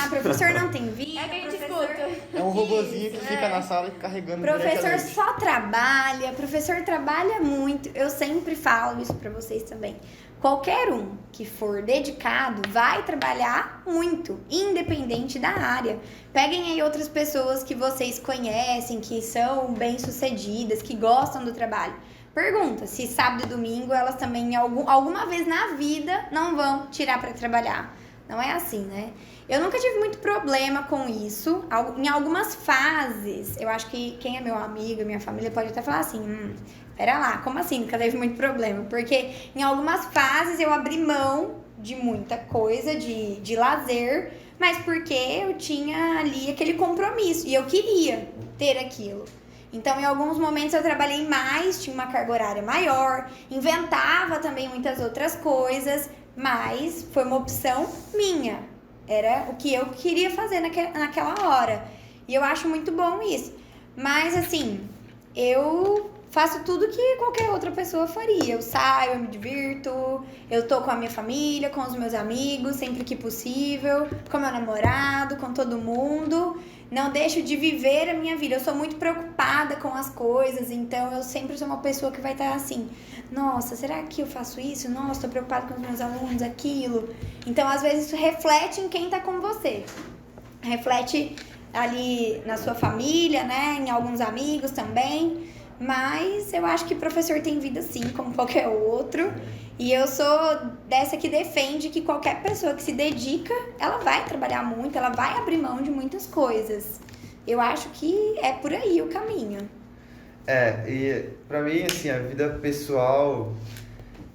S3: Professor não tem vida.
S2: É que a gente
S3: professor...
S2: escuta.
S1: É um robozinho que fica na sala carregando durante a
S3: Professor
S1: noite.
S3: só trabalha, professor trabalha muito. Eu sempre falo isso pra vocês também. Qualquer um que for dedicado vai trabalhar muito, independente da área. Peguem aí outras pessoas que vocês conhecem, que são bem-sucedidas, que gostam do trabalho. Pergunta se sábado e domingo elas também, alguma vez na vida, não vão tirar pra trabalhar. Não é assim, né? Eu nunca tive muito problema com isso. Em algumas fases, eu acho que quem é meu amigo, minha família, pode até falar assim, pera lá, como assim? Nunca teve muito problema. Porque em algumas fases eu abri mão de muita coisa, de lazer, mas porque eu tinha ali aquele compromisso e eu queria ter aquilo. Então, em alguns momentos eu trabalhei mais, tinha uma carga horária maior, inventava também muitas outras coisas, mas foi uma opção minha. Era o que eu queria fazer naquela hora. E eu acho muito bom isso. Mas, assim, eu faço tudo que qualquer outra pessoa faria. Eu saio, eu me divirto, eu tô com a minha família, com os meus amigos, sempre que possível, com meu namorado, com todo mundo. Não deixo de viver a minha vida. Eu sou muito preocupada com as coisas, então eu sempre sou uma pessoa que vai estar assim, nossa, será que eu faço isso? Nossa, tô preocupada com os meus alunos, aquilo. Então, às vezes, isso reflete em quem tá com você. Reflete ali na sua família, né? Em alguns amigos também. Mas eu acho que professor tem vida sim, como qualquer outro. E eu sou dessa que defende que qualquer pessoa que se dedica, ela vai trabalhar muito, ela vai abrir mão de muitas coisas. Eu acho que é por aí o caminho.
S4: E pra mim, assim, a vida pessoal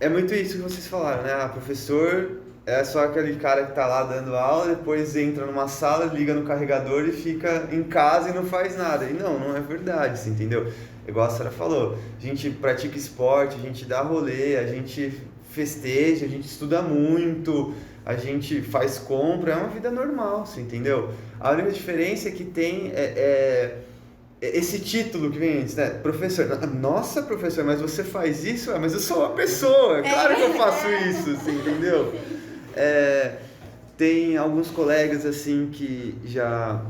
S4: é muito isso que vocês falaram, né? Professor é só aquele cara que tá lá dando aula, depois entra numa sala, liga no carregador e fica em casa e não faz nada. E não é verdade, assim, entendeu? Igual a Sara falou, a gente pratica esporte, a gente dá rolê, a gente festeja, a gente estuda muito, a gente faz compra, é uma vida normal, você entendeu? A única diferença é que tem esse título que vem antes, né? Professor, nossa professor, mas você faz isso? Mas eu sou uma pessoa, claro que eu faço isso, assim, entendeu? Tem alguns colegas assim que já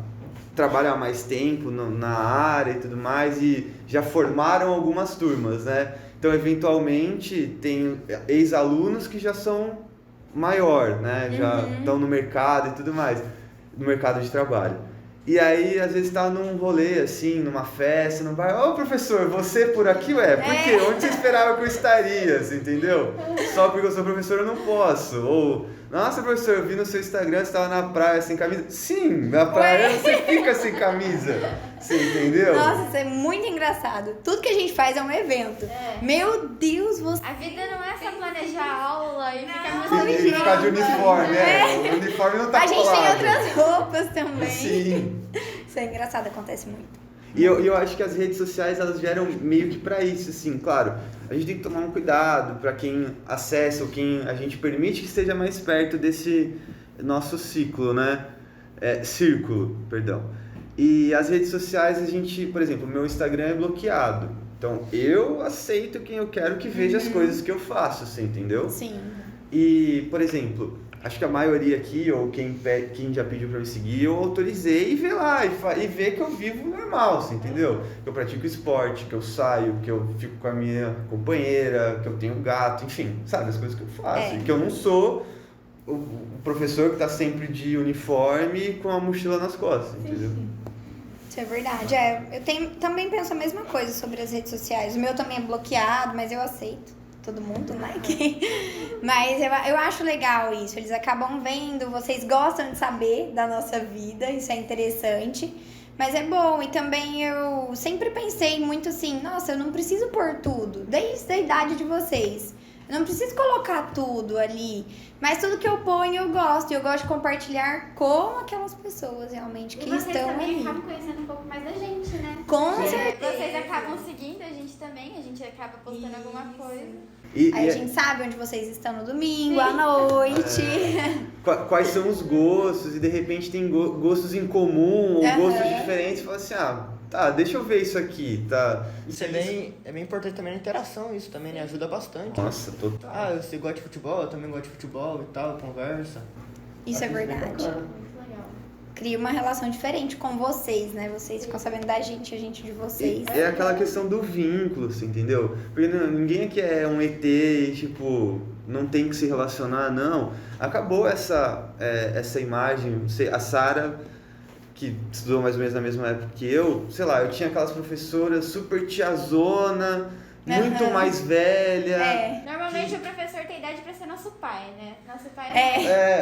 S4: trabalham há mais tempo na área e tudo mais e já formaram algumas turmas, né? Então, eventualmente, tem ex-alunos que já são maior, né? Já estão no mercado e tudo mais, no mercado de trabalho. E aí, às vezes, tá num rolê, assim, numa festa, num bar. Ô, professor, você por aqui? Ué, por quê? Onde você esperava que eu estaria, assim, entendeu? Só porque eu sou professor eu não posso. Ou, nossa, professor, eu vi no seu Instagram, você estava na praia sem camisa. Sim, na praia você fica sem camisa. Você entendeu?
S3: Nossa, isso é muito engraçado. Tudo que a gente faz é um evento. Meu Deus, você...
S2: A vida não é só planejar aula e ficar
S3: Não,
S2: muito
S4: E ficar de uniforme, O uniforme não tá
S3: A gente tem
S4: colado.
S3: outras roupas também.
S4: Sim.
S3: Isso é engraçado, acontece muito.
S4: E eu acho que as redes sociais, elas vieram meio que pra isso, assim, claro. A gente tem que tomar um cuidado pra quem acessa ou quem a gente permite que esteja mais perto desse nosso ciclo, né? Círculo, perdão. E as redes sociais, a gente, por exemplo, o meu Instagram é bloqueado. Então, eu aceito quem eu quero que veja as coisas que eu faço, assim, entendeu?
S3: Sim.
S4: E, por exemplo, acho que a maioria aqui, ou quem já pediu pra me seguir, eu autorizei e vê lá, e vê que eu vivo normal, assim, entendeu? Que eu pratico esporte, que eu saio, que eu fico com a minha companheira, que eu tenho um gato, enfim, sabe? As coisas que eu faço. E que eu não sou o professor que tá sempre de uniforme com a mochila nas costas, entendeu?
S3: Isso é verdade. Eu também penso a mesma coisa sobre as redes sociais. O meu também é bloqueado, mas eu aceito. Todo mundo, né? Mas eu acho legal isso. Eles acabam vendo, vocês gostam de saber da nossa vida, isso é interessante. Mas é bom. E também eu sempre pensei muito assim, nossa, eu não preciso pôr tudo, desde a idade de vocês. Eu não preciso colocar tudo ali. Mas tudo que eu ponho eu gosto. E eu gosto de compartilhar com aquelas pessoas realmente que
S2: e vocês
S3: estão
S2: também
S3: ali.
S2: acabam conhecendo um pouco mais da gente, né?
S3: Com
S2: Vocês
S3: certeza.
S2: acabam seguindo a gente também, a gente acaba postando alguma coisa.
S3: Aí a gente sabe onde vocês estão no domingo, à noite.
S4: Quais são os gostos, e de repente tem gostos em comum, ou
S3: Aham.
S4: gostos diferentes, fala assim, tá, deixa eu ver isso aqui, tá?
S1: Isso é bem importante também a interação, isso também, né? Ajuda bastante.
S4: Nossa, total.
S1: Você gosta de futebol, eu também gosto de futebol e tal, conversa.
S3: Isso é
S1: Acho bem
S3: verdade.
S1: bacana.
S2: Muito legal.
S3: Cria uma relação diferente com vocês, né? Vocês ficam sabendo da gente, a gente de vocês.
S4: É aquela questão do vínculo, assim, entendeu? Porque ninguém aqui é um ET e, tipo, não tem que se relacionar, não. Acabou essa imagem. A Sara, que estudou mais ou menos na mesma época que eu, sei lá, eu tinha aquelas professoras super tiazona, muito
S3: Aham.
S4: mais velha.
S2: Normalmente o professor tem idade pra ser nosso pai, né? Nosso pai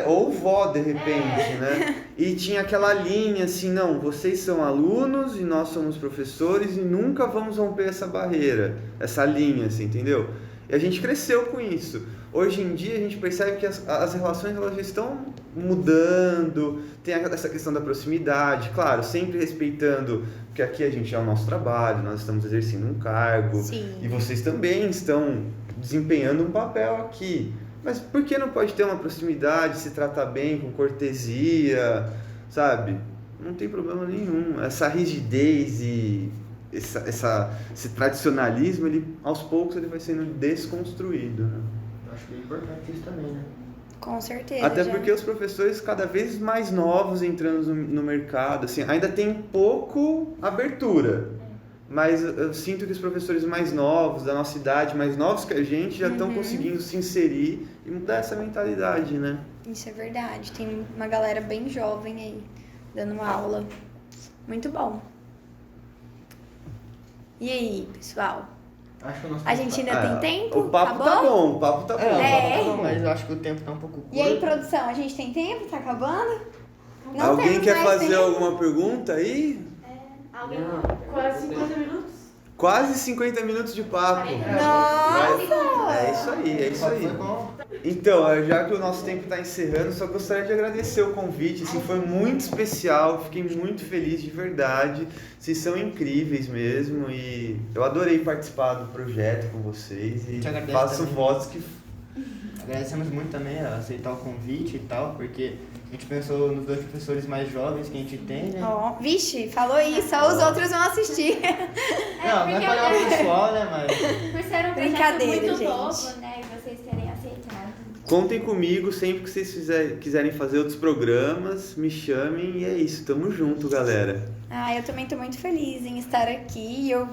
S4: Ou vó, de repente, né? E tinha aquela linha assim, não, vocês são alunos e nós somos professores e nunca vamos romper essa barreira, essa linha, assim, entendeu? E a gente cresceu com isso. Hoje em dia a gente percebe que as relações elas já estão mudando, tem essa questão da proximidade, claro, sempre respeitando, porque aqui a gente é o nosso trabalho, nós estamos exercendo um cargo,
S3: Sim.
S4: e vocês também estão desempenhando um papel aqui. Mas por que não pode ter uma proximidade, se tratar bem, com cortesia, sabe? Não tem problema nenhum. Essa rigidez e esse tradicionalismo, aos poucos ele vai sendo desconstruído, né?
S1: Eu acho bem importante isso também, né?
S3: Com certeza.
S4: Até
S3: já.
S4: porque os professores cada vez mais novos entrando no mercado, assim, ainda tem pouco abertura. Mas eu sinto que os professores mais novos, da nossa idade, mais novos que a gente, já estão conseguindo se inserir e mudar essa mentalidade, né?
S3: Isso é verdade. Tem uma galera bem jovem aí, dando uma aula. Muito bom. E aí, pessoal?
S1: Acho que o nosso
S3: A gente ainda tem tempo?
S4: O papo tá bom, o papo tá bom.
S1: Mas eu acho que o tempo tá um pouco curto.
S3: E aí, produção, a gente tem tempo? Tá acabando? Não
S4: Alguém
S3: temos
S4: quer
S3: mais
S4: fazer
S3: tempo.
S4: alguma pergunta aí?
S2: Alguém
S5: Quase 50 minutos.
S4: Quase 50 minutos de papo.
S3: Nossa!
S4: É isso aí, é isso aí. Então, já que o nosso tempo está encerrando, só gostaria de agradecer o convite, assim, foi muito especial, fiquei muito feliz de verdade, vocês são incríveis mesmo e eu adorei participar do projeto com vocês e
S1: Te agradeço
S4: faço
S1: também.
S4: votos que...
S1: Agradecemos muito também a aceitar o convite e tal, porque a gente pensou nos dois professores mais jovens que a gente tem, né?
S3: Ó, vixe, falou isso, só os outros vão assistir.
S1: Não é pra levar pessoal, né, mas...
S2: Por ser um projeto
S3: Brincadeira,
S2: muito
S3: gente.
S2: novo, né? E vocês terem aceitado.
S4: Contem comigo sempre que vocês quiserem fazer outros programas, me chamem e é isso, tamo junto, galera.
S3: Eu também tô muito feliz em estar aqui. Eu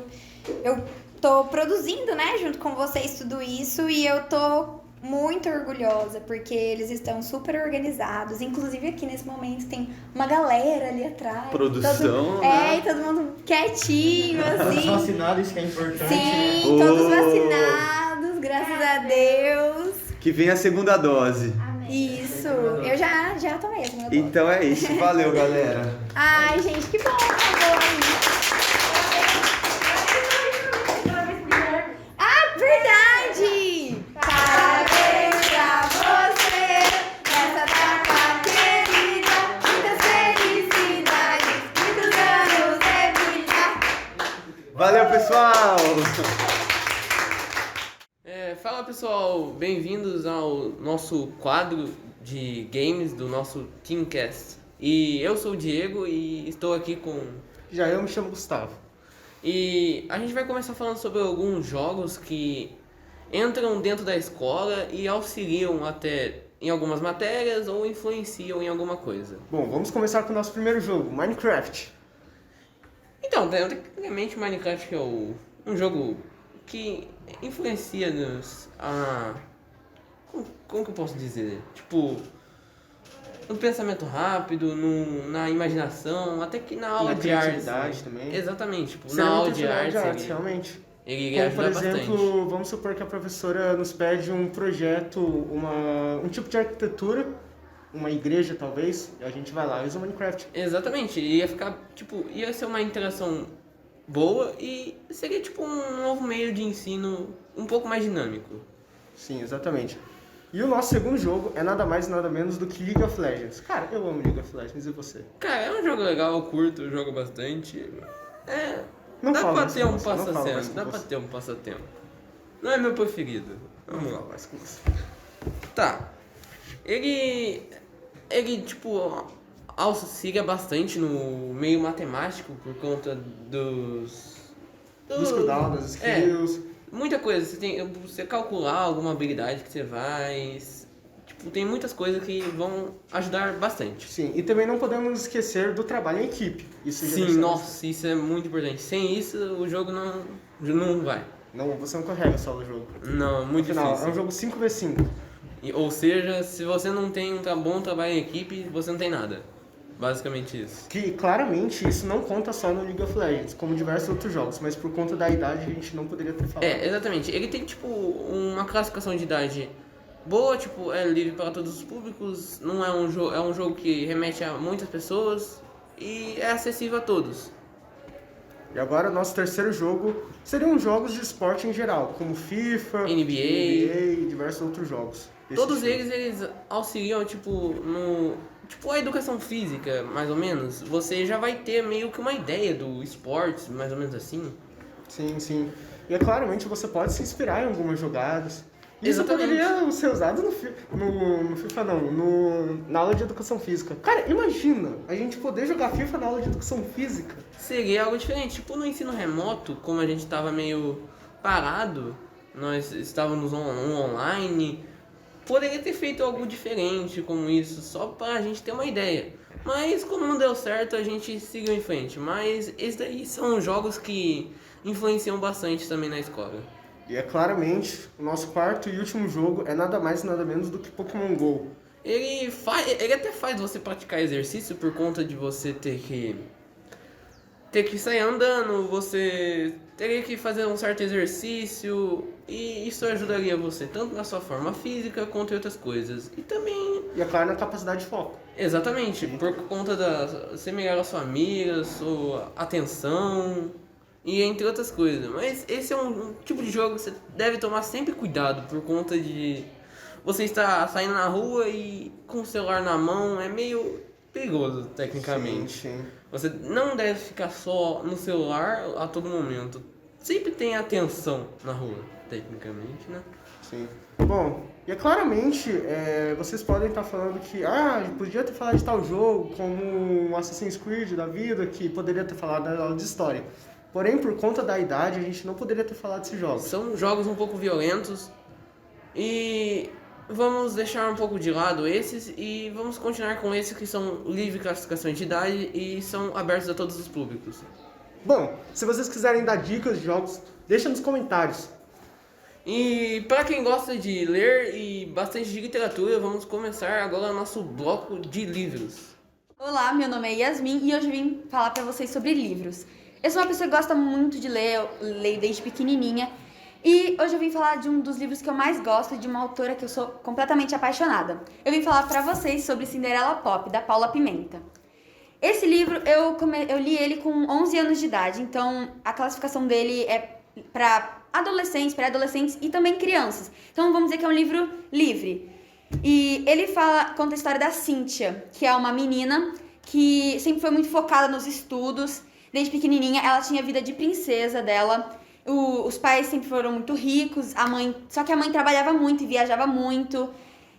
S3: tô produzindo, né, junto com vocês tudo isso e eu tô muito orgulhosa, porque eles estão super organizados. Inclusive aqui nesse momento tem uma galera ali atrás.
S4: Produção, né?
S3: E todo mundo quietinho,
S1: Todos
S3: assim.
S1: vacinados, isso que é importante, né?
S3: Sim, todos vacinados, graças a Deus.
S4: Que vem a segunda dose.
S2: Amém.
S3: Isso, eu já tomei a segunda dose.
S4: Então é isso, valeu, galera.
S3: Ai, gente, que bom, acabou aí. Verdade! Parabéns pra você nessa data querida, muitas felicidades, muitos anos de vida.
S4: Valeu, pessoal!
S5: Fala pessoal, bem-vindos ao nosso quadro de games do nosso Teamcast. E eu sou o Diego e estou aqui com...
S6: Já eu me chamo Gustavo.
S5: E a gente vai começar falando sobre alguns jogos que entram dentro da escola e auxiliam até em algumas matérias ou influenciam em alguma coisa.
S6: Bom, vamos começar com o nosso primeiro jogo, Minecraft.
S5: Então, tecnicamente Minecraft é um jogo que influencia como que eu posso dizer? Tipo, no pensamento rápido, na imaginação, até que na aula
S6: Na
S5: de arte.
S6: criatividade também.
S5: Exatamente, tipo,
S6: Ser
S5: na
S6: muito
S5: aula de
S6: profissional
S5: arte,
S6: realmente.
S5: ele
S6: Como, por
S5: ajuda
S6: exemplo,
S5: bastante.
S6: vamos supor que a professora nos pede um projeto, um tipo de arquitetura, uma igreja talvez, e a gente vai lá e usa o Minecraft.
S5: Exatamente, ia ser uma interação boa e seria tipo um novo meio de ensino um pouco mais dinâmico.
S6: Sim, exatamente. E o nosso segundo jogo é nada mais e nada menos do que League of Legends. Cara, eu amo League of Legends, e você?
S5: Cara, é um jogo legal, eu curto, eu jogo bastante.
S6: Não
S5: Dá
S6: fala
S5: pra
S6: mais
S5: ter
S6: com
S5: um
S6: você, não fala mais
S5: passatempo,
S6: com
S5: dá pra
S6: você.
S5: ter um passatempo. Não é meu preferido.
S6: Não
S5: Vamos lá.
S6: fala mais com você.
S5: Tá. Ele, tipo, auxilia bastante no meio matemático por conta
S6: Dos cuidados, das
S5: É,
S6: skills.
S5: muita coisa. Você calcular alguma habilidade que você vai. Tipo, tem muitas coisas que vão ajudar bastante.
S6: Sim, e também não podemos esquecer do trabalho em equipe. Isso já
S5: Sim,
S6: deve ser
S5: nossa, isso é muito importante. Sem isso, o jogo não vai.
S6: Não, você não carrega só o jogo.
S5: Não, muito
S6: Afinal,
S5: difícil.
S6: é um jogo 5v5.
S5: Ou seja, se você não tem um bom trabalho em equipe, você não tem nada. Basicamente isso.
S6: Que claramente isso não conta só no League of Legends, como diversos outros jogos, mas por conta da idade a gente não poderia ter falado.
S5: É, exatamente. Ele tem, tipo, uma classificação de idade boa, tipo, é livre para todos os públicos, não é um jogo, é um jogo que remete a muitas pessoas e é acessível a todos.
S6: E agora o nosso terceiro jogo seriam jogos de esporte em geral, como FIFA,
S5: NBA.
S6: e diversos outros jogos. desse
S5: Todos
S6: tipo.
S5: eles auxiliam, tipo, tipo, a educação física, mais ou menos. Você já vai ter meio que uma ideia do esporte, mais ou menos assim.
S6: Sim, sim. E claramente você pode se inspirar em algumas jogadas. Isso
S5: Exatamente.
S6: poderia ser usado no FIFA não, na aula de educação física. Cara, imagina a gente poder jogar FIFA na aula de educação física.
S5: Seria algo diferente, tipo no ensino remoto, como a gente tava meio parado, nós estávamos online, poderia ter feito algo diferente como isso, só pra gente ter uma ideia. Mas como não deu certo, a gente seguiu em frente. Mas esses daí são jogos que influenciam bastante também na escola.
S6: E é claramente, o nosso quarto e último jogo é nada mais e nada menos do que Pokémon GO.
S5: Ele até faz você praticar exercício por conta de você ter que sair andando, você teria que fazer um certo exercício e isso ajudaria você tanto na sua forma física quanto em outras coisas. E também,
S6: E é claro, na capacidade de foco.
S5: exatamente, por conta da você melhorar a sua mira, sua atenção e entre outras coisas. Mas esse é um tipo de jogo que você deve tomar sempre cuidado por conta de você estar saindo na rua e com o celular na mão, é meio perigoso tecnicamente.
S6: Sim, sim.
S5: Você não deve ficar só no celular a todo momento. Sempre tem atenção na rua, tecnicamente, né?
S6: Sim. Bom, e é claramente, vocês podem estar falando que, podia ter falado de tal jogo, como Assassin's Creed da vida, que poderia ter falado da aula de história. Porém, por conta da idade, a gente não poderia ter falado desses jogos.
S5: São jogos um pouco violentos e vamos deixar um pouco de lado esses e vamos continuar com esses que são livre classificação de idade e são abertos a todos os públicos.
S6: Bom, se vocês quiserem dar dicas de jogos, deixa nos comentários.
S5: E para quem gosta de ler e bastante de literatura, vamos começar agora o nosso bloco de livros.
S7: Olá, meu nome é Yasmin e hoje eu vim falar pra vocês sobre livros. Eu sou uma pessoa que gosta muito de ler, eu leio desde pequenininha. E hoje eu vim falar de um dos livros que eu mais gosto, de uma autora que eu sou completamente apaixonada. Eu vim falar pra vocês sobre Cinderela Pop, da Paula Pimenta. Esse livro, eu li ele com 11 anos de idade, então a classificação dele é pra adolescentes, pré-adolescentes e também crianças. Então vamos dizer que é um livro livre. E ele conta a história da Cíntia, que é uma menina que sempre foi muito focada nos estudos. Desde pequenininha, ela tinha a vida de princesa dela. Os pais sempre foram muito ricos, só que a mãe trabalhava muito e viajava muito.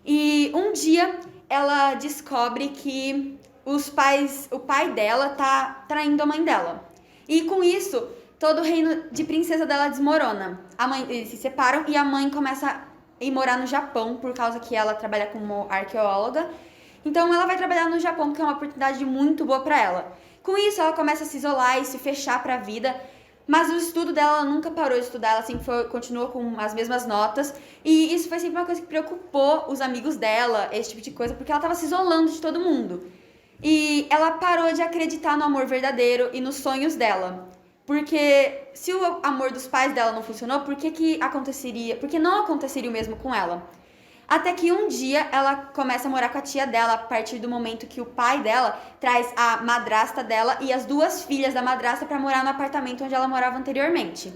S7: E um dia ela descobre que o pai dela tá traindo a mãe dela. E com isso, todo o reino de princesa dela desmorona. Eles se separam e a mãe começa a ir morar no Japão, por causa que ela trabalha como arqueóloga. Então ela vai trabalhar no Japão, porque é uma oportunidade muito boa pra ela. Com isso, ela começa a se isolar e se fechar pra vida. Mas o estudo dela, ela nunca parou de estudar, ela sempre continuou com as mesmas notas. E isso foi sempre uma coisa que preocupou os amigos dela, esse tipo de coisa, porque ela estava se isolando de todo mundo. E ela parou de acreditar no amor verdadeiro e nos sonhos dela. Porque se o amor dos pais dela não funcionou, por que não aconteceria o mesmo com ela? Até que um dia ela começa a morar com a tia dela, a partir do momento que o pai dela traz a madrasta dela e as duas filhas da madrasta para morar no apartamento onde ela morava anteriormente.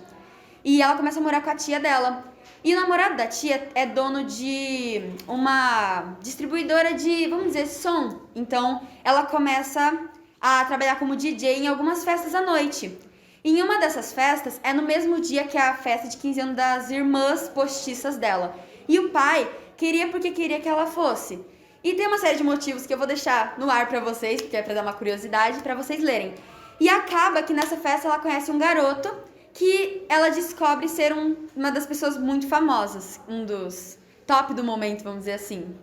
S7: E ela começa a morar com a tia dela. E o namorado da tia é dono de uma distribuidora de, vamos dizer, som. Então ela começa a trabalhar como DJ em algumas festas à noite. E em uma dessas festas é no mesmo dia que a festa de 15 anos das irmãs postiças dela. E o pai queria porque queria que ela fosse. E tem uma série de motivos que eu vou deixar no ar pra vocês, porque é pra dar uma curiosidade, pra vocês lerem. E acaba que nessa festa ela conhece um garoto que ela descobre ser uma das pessoas muito famosas, um dos top do momento, vamos dizer assim.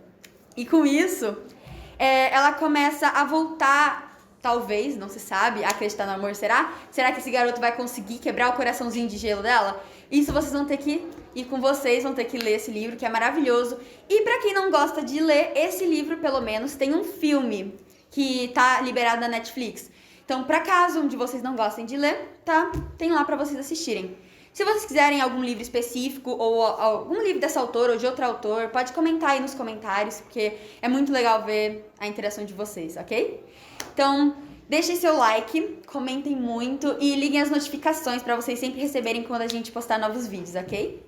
S7: E com isso, ela começa a voltar, talvez, não se sabe, a acreditar no amor, será? Será que esse garoto vai conseguir quebrar o coraçãozinho de gelo dela? Isso vocês vão ter que ir com vocês, vão ter que ler esse livro, que é maravilhoso. E pra quem não gosta de ler, esse livro, pelo menos, tem um filme que tá liberado na Netflix. Então, pra caso um de vocês não gostem de ler, tá? Tem lá pra vocês assistirem. Se vocês quiserem algum livro específico ou algum livro dessa autora ou de outro autor, pode comentar aí nos comentários, porque é muito legal ver a interação de vocês, ok? Então, deixem seu like, comentem muito e liguem as notificações pra vocês sempre receberem quando a gente postar novos vídeos, ok?